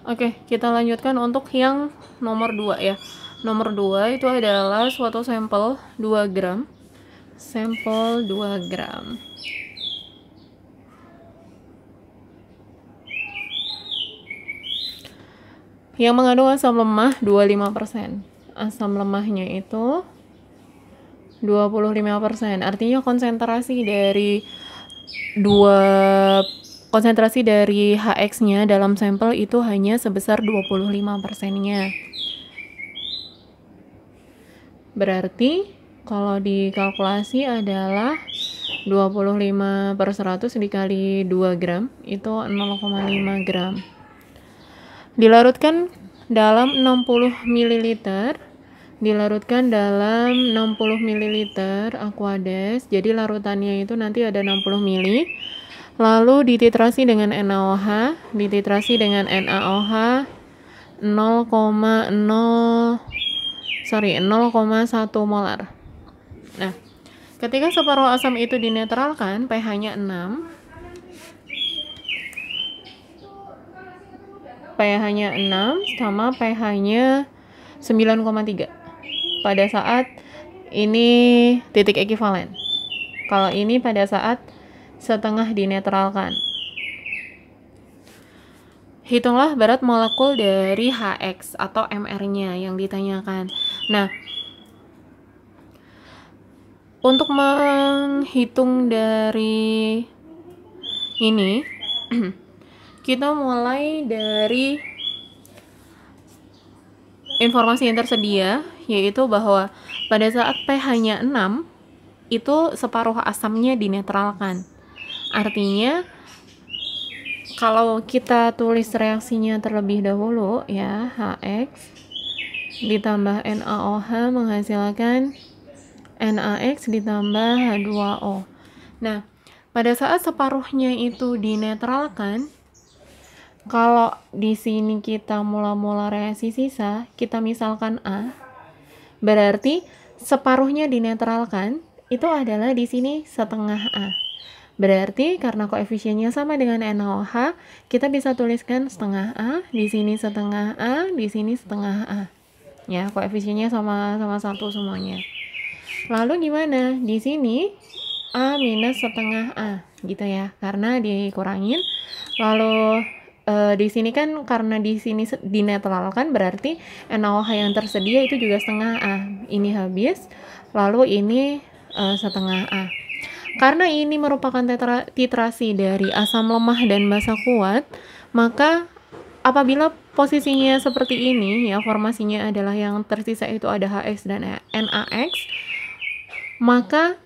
Oke, kita lanjutkan untuk yang nomor 2 ya. Nomor 2 itu adalah suatu sampel 2 gram. Sampel 2 gram. Yang mengandung asam lemah 25%. Asam lemahnya itu 25%. Artinya konsentrasi dari HX-nya dalam sampel itu hanya sebesar 25%-nya. Berarti kalau dikalkulasi adalah 25/100 dikali 2 gram itu 0,5 gram. Dilarutkan dalam 60 ml. Dilarutkan dalam 60 ml Aquades. Jadi larutannya itu nanti ada 60 ml. Lalu dititrasi dengan NaOH, dititrasi dengan NaOH 0,1 molar. Nah, ketika separuh asam itu dinetralkan, pH-nya 6. pH-nya 6 sama pH-nya 9,3 pada saat ini titik ekivalen. Kalau ini pada saat setengah dinetralkan. Hitunglah berat molekul dari HX atau MR-nya yang ditanyakan. Nah, untuk menghitung dari ini, kita mulai dari informasi yang tersedia, yaitu bahwa pada saat pH-nya 6, itu separuh asamnya dinetralkan. Artinya, kalau kita tulis reaksinya terlebih dahulu, ya, HX ditambah NaOH menghasilkan NaX ditambah H2O. Nah, pada saat separuhnya itu dinetralkan, kalau di sini kita mula-mula reaksi sisa, kita misalkan A, berarti separuhnya dinetralkan, itu adalah di sini setengah A. Berarti karena koefisiennya sama dengan NaOH, kita bisa tuliskan setengah A, di sini setengah A, di sini setengah A. Ya, koefisiennya sama satu semuanya. Lalu gimana? Di sini A minus setengah A, gitu ya, karena dikurangin. Lalu di sini kan karena di sini dinetralkan, berarti NaOH yang tersedia itu juga setengah A. Ini habis, lalu ini setengah A. Karena ini merupakan titrasi dari asam lemah dan basa kuat, maka apabila posisinya seperti ini, ya, formasinya adalah yang tersisa itu ada HX dan NaX, maka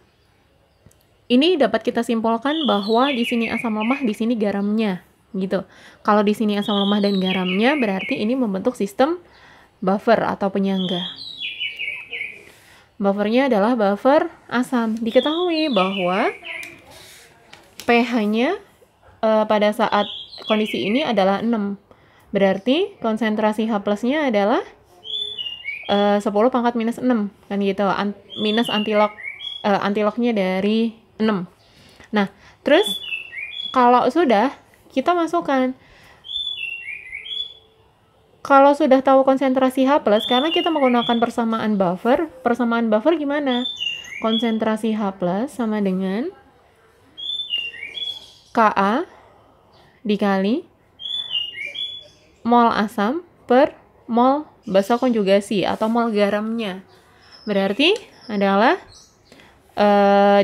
ini dapat kita simpulkan bahwa di sini asam lemah, di sini garamnya, gitu. Kalau di sini asam lemah dan garamnya, berarti ini membentuk sistem buffer atau penyangga. Buffernya adalah buffer asam. Diketahui bahwa pH-nya pada saat kondisi ini adalah 6. Berarti konsentrasi H+-nya adalah 10 pangkat minus 6, kan gitu. Minus antilognya dari 6. Nah, terus kalau sudah, kita masukkan. Kalau sudah tahu konsentrasi H+, karena kita menggunakan persamaan buffer gimana? Konsentrasi H+ sama dengan Ka dikali mol asam per mol basa konjugasi atau mol garamnya. Berarti adalah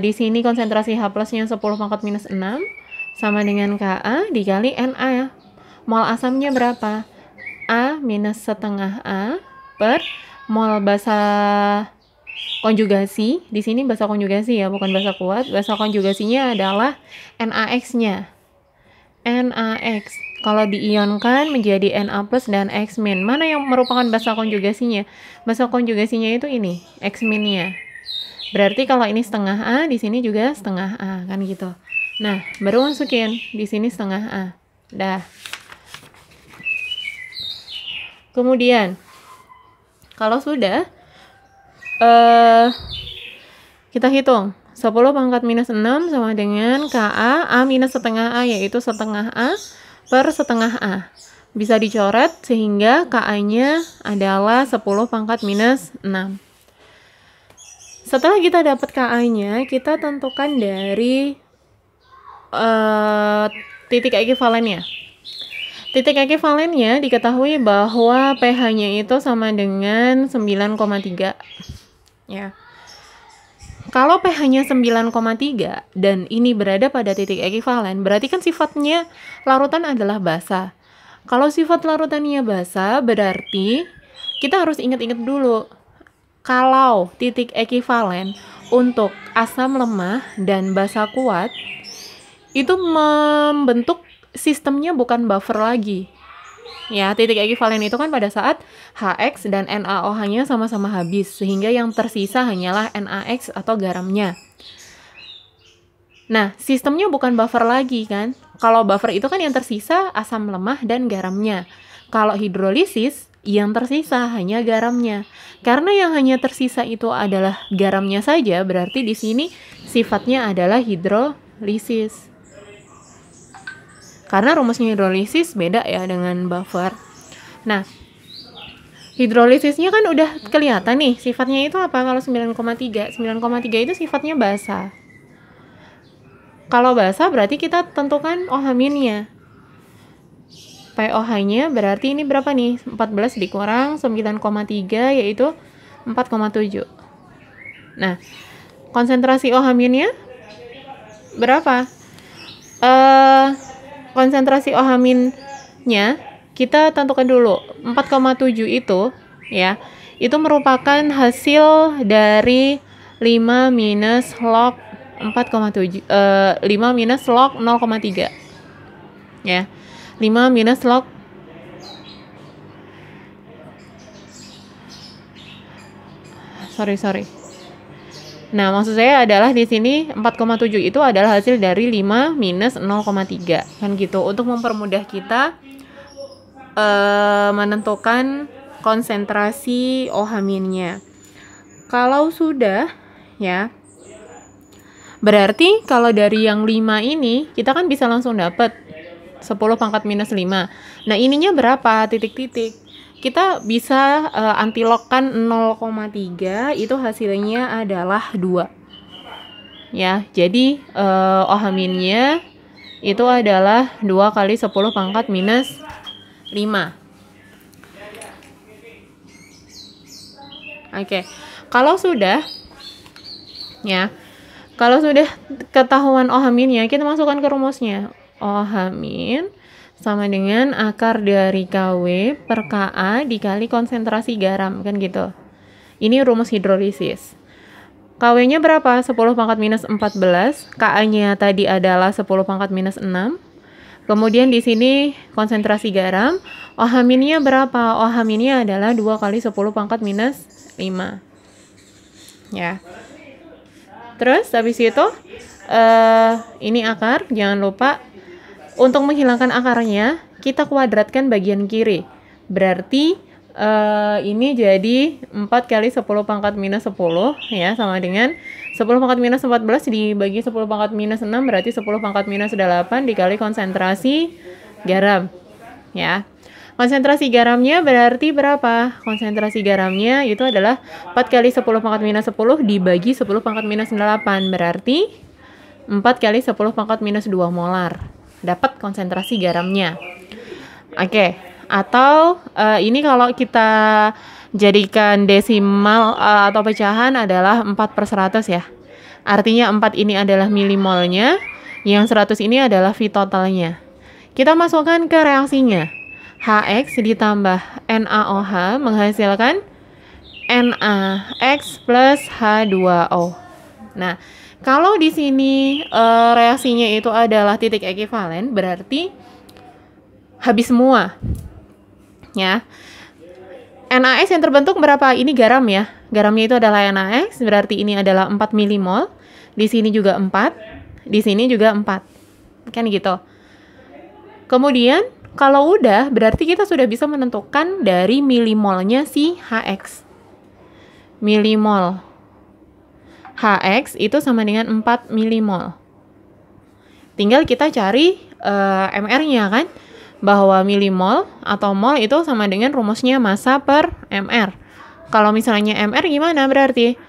di sini konsentrasi H+-nya 10 pangkat minus 6 sama dengan Ka dikali Na. Mol asamnya berapa? A minus setengah A per mol basa konjugasi. Di sini basa konjugasi ya, bukan basa kuat. Basa konjugasinya adalah NaX-nya. NaX. Kalau diionkan menjadi Na plus dan X min. Mana yang merupakan basa konjugasinya? Basa konjugasinya itu ini, X min-nya. Berarti kalau ini setengah A, di sini juga setengah A, kan gitu. Nah, baru masukin di sini setengah A. Dah. Kemudian, kalau sudah, kita hitung. 10 pangkat minus 6 sama dengan Ka, A minus setengah A, yaitu setengah A per setengah A. bisa dicoret sehingga Ka-nya adalah 10 pangkat minus 6. Setelah kita dapat Ka-nya, kita tentukan dari titik ekuivalennya. Titik ekuivalennya diketahui bahwa pH-nya itu sama dengan 9,3. Ya. Kalau pH-nya 9,3 dan ini berada pada titik ekivalen, berarti kan sifatnya larutan adalah basa. Kalau sifat larutannya basa, berarti kita harus ingat-ingat dulu. Kalau titik ekivalen untuk asam lemah dan basa kuat, itu membentuk sistemnya bukan buffer lagi. Ya, titik ekivalen itu kan pada saat HX dan NaOH-nya sama-sama habis, sehingga yang tersisa hanyalah NaX atau garamnya. Nah, sistemnya bukan buffer lagi kan? Kalau buffer itu kan yang tersisa asam lemah dan garamnya. Kalau hidrolisis, yang tersisa hanya garamnya. Karena yang hanya tersisa itu adalah garamnya saja, berarti di sini sifatnya adalah hidrolisis. Karena rumusnya hidrolisis beda ya dengan buffer. Nah, hidrolisisnya kan udah kelihatan nih, sifatnya itu apa kalau 9,3? 9,3 itu sifatnya basa. Kalau basa berarti kita tentukan OH-nya. POH-nya berarti ini berapa nih? 14 dikurang 9,3 yaitu 4,7. Nah, konsentrasi OH-nya berapa? Konsentrasi OH-nya kita tentukan dulu. 4,7 itu ya, itu merupakan hasil dari 5 minus log 4,7 5 minus log 0,3. Ya. 5 minus log sorry. Nah, maksud saya adalah di sini 4,7 itu adalah hasil dari 5 minus 0,3. Kan gitu. Untuk mempermudah kita menentukan konsentrasi OH-nya. Kalau sudah, ya, berarti kalau dari yang 5 ini, kita kan bisa langsung dapat 10 pangkat minus 5. Nah, ininya berapa? Titik-titik. Kita bisa antilogkan 0,3, itu hasilnya adalah 2. Ya, jadi OH-nya itu adalah 2 kali 10 pangkat minus 5. Oke. Kalau sudah ketahuan OH-nya, kita masukkan ke rumusnya. OH- sama dengan akar dari KW per Ka dikali konsentrasi garam, kan gitu. Ini rumus hidrolisis. KW-nya berapa? 10 pangkat minus 14. Ka-nya tadi adalah 10 pangkat minus 6. Kemudian di sini konsentrasi garam. OH-nya berapa? OH-nya adalah 2 kali 10 pangkat minus 5. Ya. Terus habis itu ini akar, jangan lupa. Untuk menghilangkan akarnya, kita kuadratkan bagian kiri. Berarti ini jadi 4 kali 10 pangkat minus 10, ya, sama dengan 10 pangkat minus 14 dibagi 10 pangkat minus 6, berarti 10 pangkat minus 8 dikali konsentrasi garam. Ya. Konsentrasi garamnya berarti berapa? Konsentrasi garamnya itu adalah 4 kali 10 pangkat minus 10 dibagi 10 pangkat minus 8, berarti 4 kali 10 pangkat minus 2 molar. Dapat konsentrasi garamnya. Oke, atau ini kalau kita jadikan desimal atau pecahan adalah 4/100 ya. Artinya 4 ini adalah milimolnya, yang 100 ini adalah V totalnya. Kita masukkan ke reaksinya. HX ditambah NaOH menghasilkan NaX plus H2O. Nah, kalau di sini reaksinya itu adalah titik ekivalen, berarti habis semua. Ya. NaX yang terbentuk berapa? Ini garam ya. Garamnya itu adalah NaX, berarti ini adalah 4 milimol. Di sini juga 4, di sini juga 4. Kan gitu. Kemudian, kalau udah, berarti kita sudah bisa menentukan dari milimolnya si HX. Milimol HX itu sama dengan 4 milimol. Tinggal kita cari MR-nya kan. bahwa milimol atau mol itu sama dengan rumusnya massa per mr. Kalau misalnya mr gimana berarti?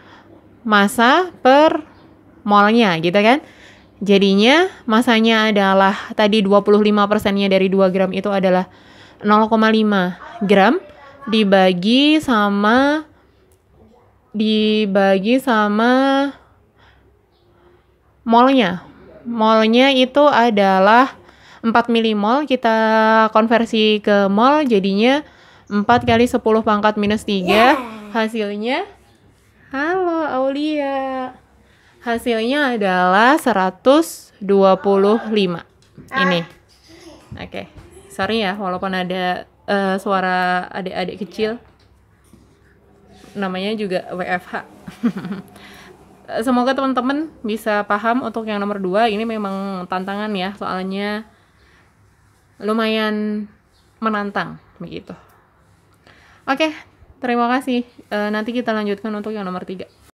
Massa per molnya gitu kan. Jadinya masanya adalah tadi 25%-nya dari 2 gram itu adalah 0,5 gram dibagi sama molnya. Molnya itu adalah 4 milimol, kita konversi ke mol jadinya 4 kali 10 pangkat minus 3, hasilnya, halo Aulia, hasilnya adalah 125. Ini. Oke. Sorry ya, walaupun ada suara adik-adik kecil. Namanya juga WFH. Semoga teman-teman bisa paham untuk yang nomor 2. Ini memang tantangan ya, soalnya lumayan menantang begitu. Oke, terima kasih. Nanti kita lanjutkan untuk yang nomor 3.